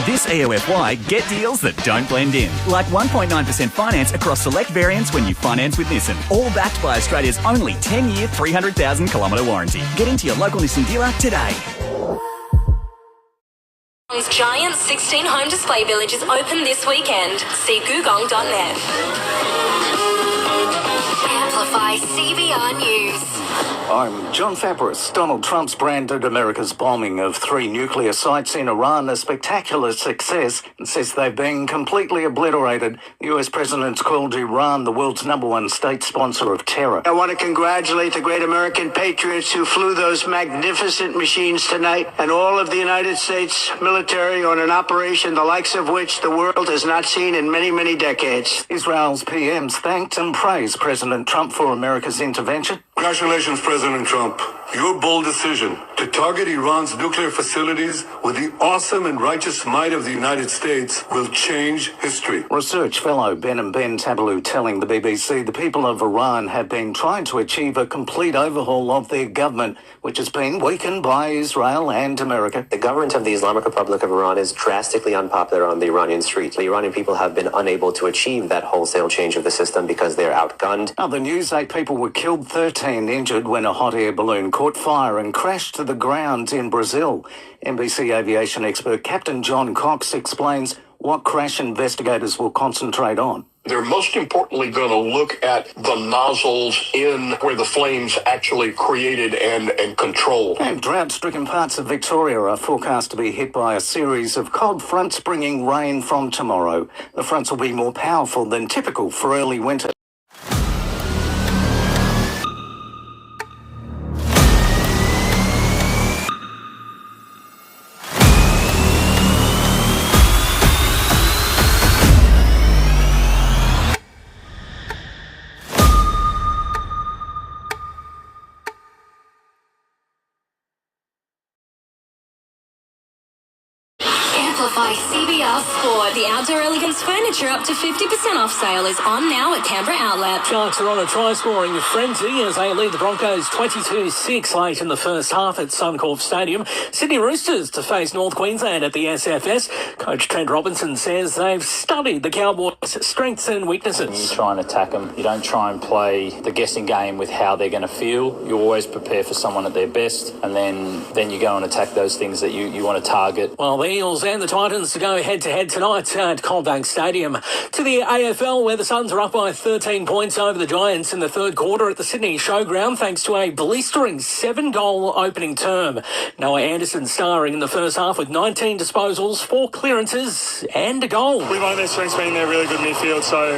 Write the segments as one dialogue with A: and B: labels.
A: This EOFY, get deals that don't blend in. Like 1.9% finance across select variants when you finance with Nissan. All backed by Australia's only 10-year, 300,000-kilometre warranty. Get into your local Nissan dealer today.
B: Giant 16 home display village is open this weekend. See googong.net. Amplify CBR News.
C: I'm John Fabris. Donald Trump's branded America's bombing of 3 nuclear sites in Iran a spectacular success and says they've been completely obliterated. The US president's called Iran the world's #1 state sponsor of terror.
D: I want to congratulate the great American patriots who flew those magnificent machines tonight and all of the United States military on an operation the likes of which the world has not seen in many, many decades.
C: Israel's PMs thanked and praised President Trump for America's intervention.
E: Congratulations, President Trump. Your bold decision to target Iran's nuclear facilities with the awesome and righteous might of the United States will change history.
C: Research fellow Ben Tabalou telling the BBC the people of Iran have been trying to achieve a complete overhaul of their government, which has been weakened by Israel and America.
F: The government of the Islamic Republic of Iran is drastically unpopular on the Iranian street. The Iranian people have been unable to achieve that wholesale change of the system because they're outgunned.
C: Other news, 8 people were killed, 13 injured when a hot air balloon caught fire and crashed to the ground in Brazil. NBC aviation expert Captain John Cox explains what crash investigators will concentrate on.
G: They're most importantly going to look at the nozzles in where the flames actually created and controlled.
C: And drought-stricken parts of Victoria are forecast to be hit by a series of cold fronts bringing rain from tomorrow. The fronts will be more powerful than typical for early winter.
B: Amplify CBR Sport. The Outdoor Elegance Furniture up to 50% off sale is on now at Canberra Outlet.
H: Sharks are on a try-scoring frenzy as they lead the Broncos 22-6 late in the first half at Suncorp Stadium. Sydney Roosters to face North Queensland at the SFS. Coach Trent Robinson says they've studied the Cowboys' strengths and weaknesses.
I: You try and attack them. You don't try and play the guessing game with how they're going to feel. You always prepare for someone at their best, and then you go and attack those things that you want to target.
H: Well, the Eels and the Titans to go head-to-head tonight at Coalbank Stadium. To the AFL, where the Suns are up by 13 points over the Giants in the third quarter at the Sydney Showground, thanks to a blistering 7-goal opening term. Noah Anderson starring in the first half with 19 disposals, 4 clearances and a goal.
J: We've owned their strengths being their really good midfield, so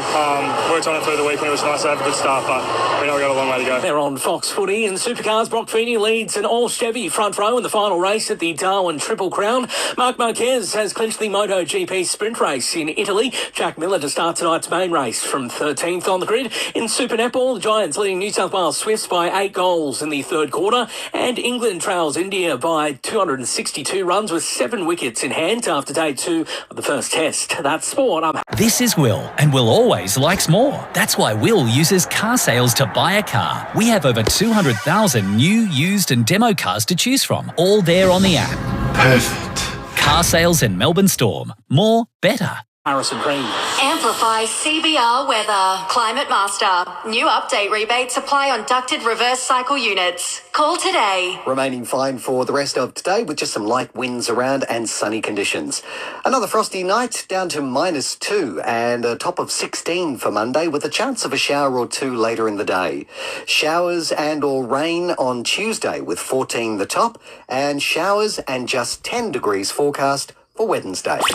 J: worked on it through the week and it was nice to have a good start, but we know we've got a long way to go.
H: They're on Fox Footy. In Supercars, Brock Feeney leads an all-Chevy front row in the final race at the Darwin Triple Crown. Marc Marquez has clinched the MotoGP sprint race in Italy. Jack Miller to start tonight's main race from 13th on the grid. In Super Netball, the Giants leading New South Wales Swifts by 8 goals in the third quarter, and England trails India by 262 runs with 7 wickets in hand after day 2 of the first test. That's sport.
K: This is Will, and Will always likes more. That's why Will uses car sales to buy a car. We have over 200,000 new, used and demo cars to choose from, all there on the app.
E: Perfect.
K: Car sales in Melbourne Storm. More, better.
H: Harrison Green.
B: Amplify CBR weather. Climate Master. New update rebates apply on ducted reverse cycle units. Call today.
L: Remaining fine for the rest of today with just some light winds around and sunny conditions. Another frosty night down to -2 and a top of 16 for Monday with a chance of a shower or two later in the day. Showers and or rain on Tuesday with 14 the top and showers and just 10 degrees forecast for Wednesday.